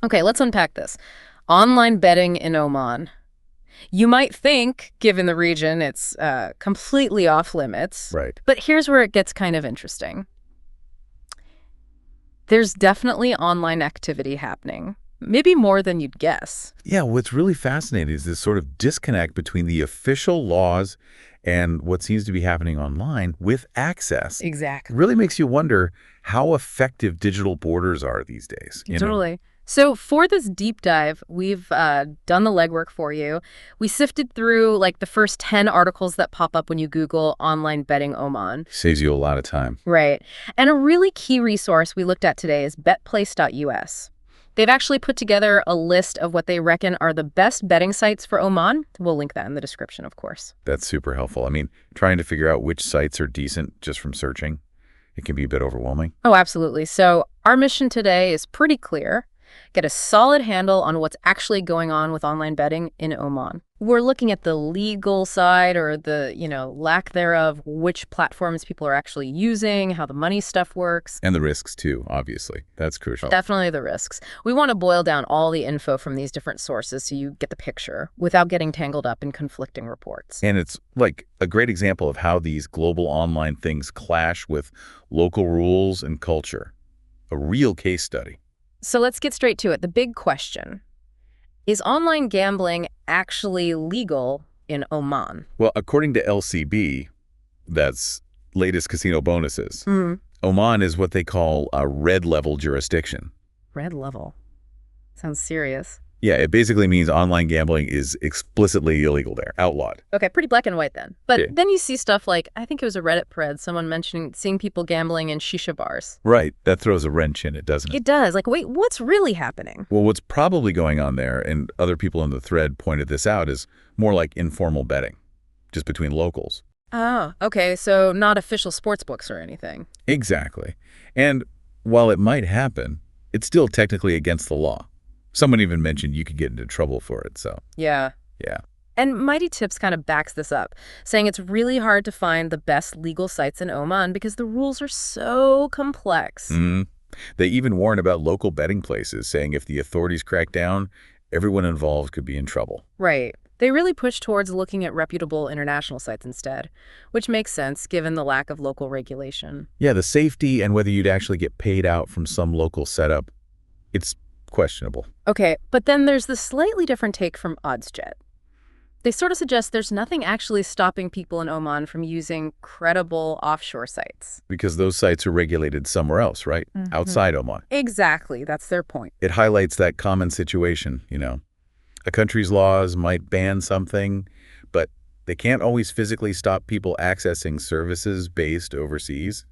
Okay, let's unpack this. Online betting in Oman. You might think, given the region, it's completely off limits. Right. But here's where it gets kind of interesting. There's definitely online activity happening, maybe more than you'd guess. Yeah, what's really fascinating is this sort of disconnect between the official laws and what seems to be happening online with access. It Exactly. really makes you wonder how effective digital borders are these days. Totally. So for this deep dive, we've done the legwork for you. We sifted through like the first 10 articles that pop up when you Google online betting Oman. Saves you a lot of time. Right. And a really key resource we looked at today is betplace.us. They've actually put together a list of what they reckon are the best betting sites for Oman. We'll link that in the description, of course. That's super helpful. I mean, trying to figure out which sites are decent just from searching, it can be a bit overwhelming. Oh, absolutely. So our mission today is pretty clear. Get a solid handle on what's actually going on with online betting in Oman. We're looking at the legal side or the, lack thereof, which platforms people are actually using, how the money stuff works. And the risks too, obviously. That's crucial. Definitely the risks. We want to boil down all the info from these different sources so you get the picture without getting tangled up in conflicting reports. And it's like a great example of how these global online things clash with local rules and culture. A real case study. So let's get straight to it. The big question. Is online gambling actually legal in Oman? Well, according to LCB, that's latest casino bonuses, Mm-hmm. Oman is what they call a red level jurisdiction. Red level. Sounds serious. Yeah, it basically means online gambling is explicitly illegal there, outlawed. Okay, pretty black and white then. But Yeah. then you see stuff like, I think it was a Reddit thread, someone mentioning seeing people gambling in shisha bars. Right, that throws a wrench in it, doesn't it? It does. Like, wait, what's really happening? Well, what's probably going on there, and other people in the thread pointed this out, is more like informal betting, just between locals. Oh, okay, so not official sportsbooks or anything. Exactly. And while it might happen, it's still technically against the law. Someone even mentioned you could get into trouble for it, so Yeah. yeah. And Mighty Tips kind of backs this up, saying it's really hard to find the best legal sites in Oman because the rules are so complex. Mhm. They even warn about local betting places, saying if the authorities crack down, everyone involved could be in trouble. Right. They really push towards looking at reputable international sites instead, which makes sense given the lack of local regulation. Yeah, the safety and whether you'd actually get paid out from some local setup, it's questionable. Okay, but then there's the slightly different take from OddsJet. They sort of suggest there's nothing actually stopping people in Oman from using credible offshore sites. Because those sites are regulated somewhere else, right? Outside Oman. Exactly, that's their point. It highlights that common situation, A country's laws might ban something, but they can't always physically stop people accessing services based overseas.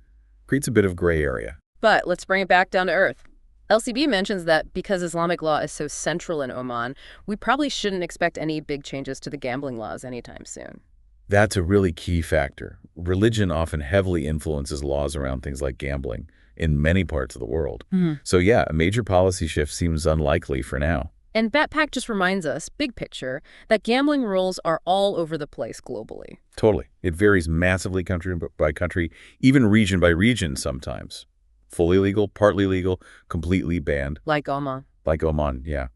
Creates a bit of gray area. But let's bring it back down to earth. LCB mentions that because Islamic law is so central in Oman, we probably shouldn't expect any big changes to the gambling laws anytime soon. That's a really key factor. Religion often heavily influences laws around things like gambling in many parts of the world. So yeah, a major policy shift seems unlikely for now. And BetPack just reminds us, big picture, that gambling rules are all over the place globally. Totally. It varies massively country by country, even region by region sometimes. Fully legal, partly legal, completely banned. Like Oman. Like Oman, yeah.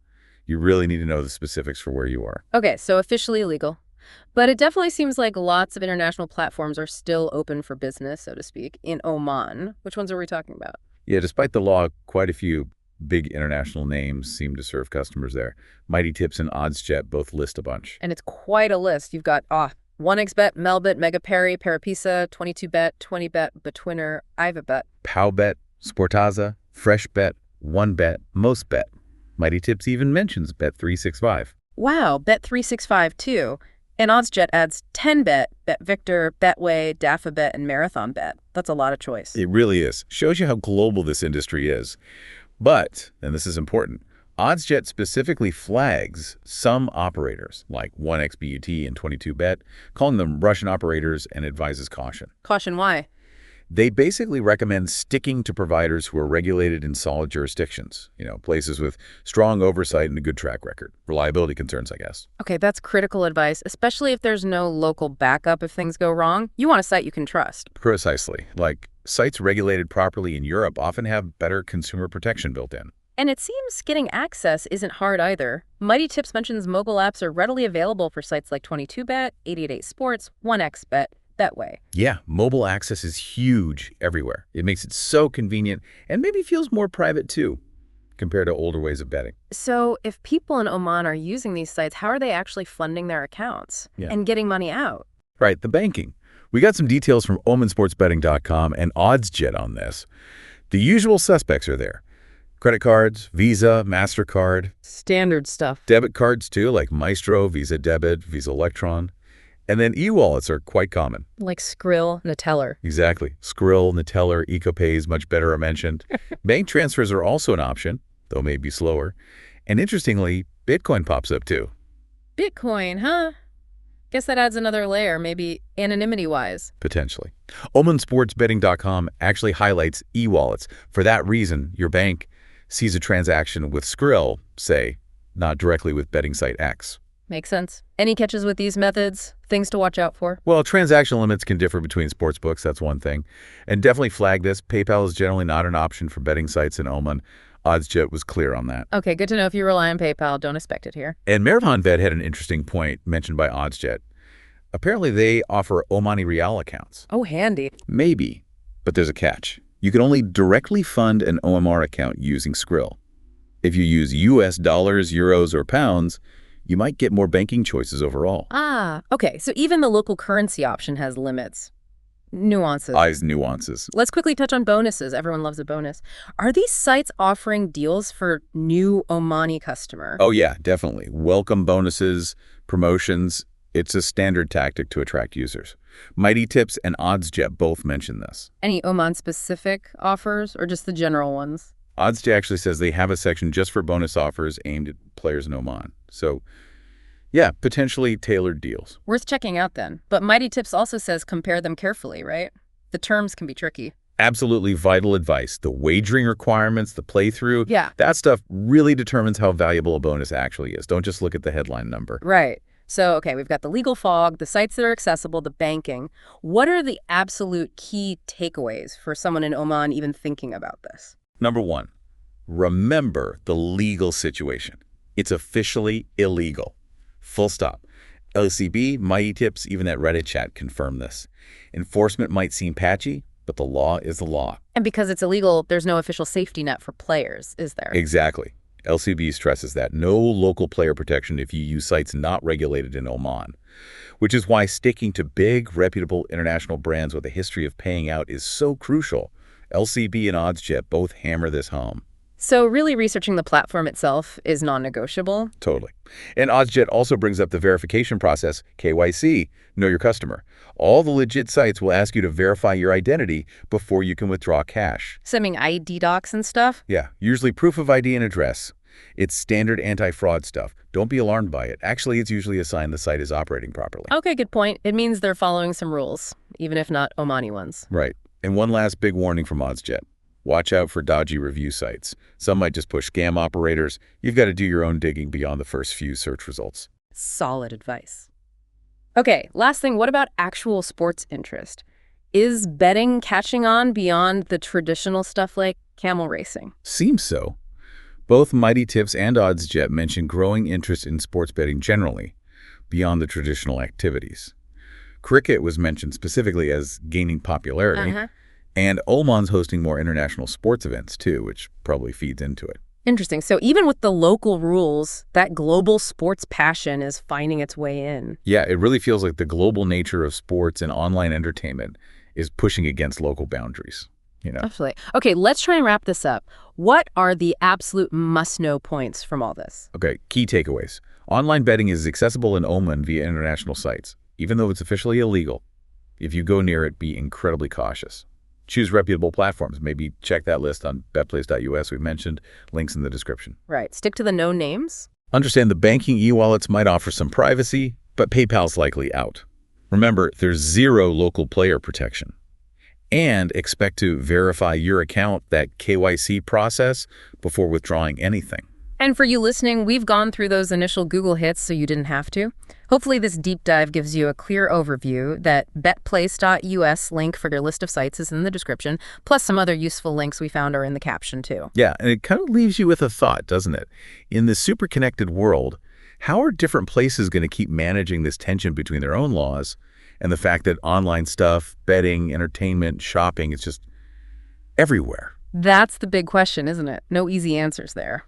You really need to know the specifics for where you are. Okay, so officially illegal. But it definitely seems like lots of international platforms are still open for business, so to speak, in Oman. Which ones are we talking about? Yeah, despite the law, quite a few big international names seem to serve customers there. Mighty Tips and OddsJet both list a bunch. And it's quite a list. You've got 1xBet, Melbet, Megapari, Parapisa, 22Bet, 20Bet, Betwinner, IvaBet. PowBet, Sportaza, FreshBet, OneBet, MostBet. Mighty Tips even mentions Bet365. Wow, Bet365 too. And OddsJet adds 10Bet, BetVictor, Betway, DafaBet, and MarathonBet. That's a lot of choice. It really is. Shows you how global this industry is. But, and this is important, OddsJet specifically flags some operators, like 1xBet and 22Bet, calling them Russian operators and advises caution. Caution why? They basically recommend sticking to providers who are regulated in solid jurisdictions, places with strong oversight and a good track record. Reliability concerns, I guess. Okay, that's critical advice, especially if there's no local backup if things go wrong. You want a site you can trust. Precisely. Like, sites regulated properly in Europe often have better consumer protection built in. And it seems getting access isn't hard either. Mighty Tips mentions mobile apps are readily available for sites like 22Bet, 888 Sports, 1xBet, Betway. Yeah, mobile access is huge everywhere. It makes it so convenient and maybe feels more private too, compared to older ways of betting. So if people in Oman are using these sites, how are they actually funding their accounts Yeah. and getting money out? Right, the banking. We got some details from omansportsbetting.com and OddsJet on this. The usual suspects are there. Credit cards, Visa, MasterCard, Standard stuff. debit cards too, like Maestro, Visa Debit, Visa Electron. And then e-wallets are quite common. Like Skrill, Nateller. Exactly. Skrill, Nateller, EcoPays, much better are mentioned. Bank transfers are also an option, though maybe slower. And interestingly, Bitcoin pops up too. Bitcoin, huh? Guess that adds another layer, maybe anonymity-wise. Potentially. omansportsbetting.com actually highlights e-wallets. For that reason, your bank sees a transaction with Skrill, say, not directly with betting site X. Makes sense. Any catches with these methods? Things to watch out for? Well, transaction limits can differ between sportsbooks, that's one thing. And definitely flag this. PayPal is generally not an option for betting sites in Oman. OddsJet was clear on that. Okay, good to know if you rely on PayPal. Don't expect it here. And Mehravan had an interesting point mentioned by OddsJet. Apparently, they offer Omani Rial accounts. Oh, handy. Maybe, but there's a catch. You can only directly fund an OMR account using Skrill. If you use US dollars, euros, or pounds, you might get more banking choices overall. Ah, okay. So even the local currency option has limits. Nuances. Eyes nuances. Let's quickly touch on bonuses. Everyone loves a bonus. Are these sites offering deals for new Omani customer? Oh yeah, definitely. Welcome bonuses, promotions. It's a standard tactic to attract users. Mighty Tips and OddsJet both mention this. Any Oman-specific offers or just the general ones? OddsJet actually says they have a section just for bonus offers aimed at players in Oman. So yeah, potentially tailored deals. Worth checking out then. But Mighty Tips also says compare them carefully, right? The terms can be tricky. Absolutely vital advice. The wagering requirements, the playthrough, Yeah. that stuff really determines how valuable a bonus actually is. Don't just look at the headline number. Right. So, okay, we've got the legal fog, the sites that are accessible, the banking. What are the absolute key takeaways for someone in Oman even thinking about this? Number one, remember the legal situation. It's officially illegal. Full stop. LCB, Mighty Tips, even that Reddit chat confirm this. Enforcement might seem patchy, but the law is the law. And because it's illegal, there's no official safety net for players, is there? Exactly. LCB stresses that no local player protection if you use sites not regulated in Oman, which is why sticking to big, reputable international brands with a history of paying out is so crucial. LCB and OddsJet both hammer this home. So really researching the platform itself is non-negotiable? Totally. And OddsJet also brings up the verification process, KYC, know your customer. All the legit sites will ask you to verify your identity before you can withdraw cash. Sending ID docs and stuff? Yeah, usually proof of ID and address. It's standard anti-fraud stuff. Don't be alarmed by it. Actually, it's usually a sign the site is operating properly. Okay, good point. It means they're following some rules, even if not Omani ones. Right. And one last big warning from OddsJet. Watch out for dodgy review sites. Some might just push scam operators. You've got to do your own digging beyond the first few search results. Solid advice. Okay, last thing, what about actual sports interest? Is betting catching on beyond the traditional stuff like camel racing? Seems so. Both Mighty Tips and OddsJet mention growing interest in sports betting generally, beyond the traditional activities. Cricket was mentioned specifically as gaining popularity, and Oman's hosting more international sports events too, which probably feeds into it. Interesting. So even with the local rules, that global sports passion is finding its way in. Yeah, it really feels like the global nature of sports and online entertainment is pushing against local boundaries. Absolutely. Okay, let's try and wrap this up. What are the absolute must-know points from all this? Okay, key takeaways. Online betting is accessible in Oman via international sites, even though it's officially illegal. If you go near it, be incredibly cautious. Choose reputable platforms. Maybe check that list on betplace.us we've mentioned. Links in the description. Right. Stick to the known names. Understand the banking e-wallets might offer some privacy, but PayPal's likely out. Remember, there's zero local player protection. And expect to verify your account, that KYC process, before withdrawing anything. And for you listening, we've gone through those initial Google hits so you didn't have to. Hopefully this deep dive gives you a clear overview. That betplace.us link for your list of sites is in the description, plus some other useful links we found are in the caption too. Yeah, and it kind of leaves you with a thought, doesn't it? In this super connected world, how are different places going to keep managing this tension between their own laws and the fact that online stuff, betting, entertainment, shopping is just everywhere? That's the big question, isn't it? No easy answers there.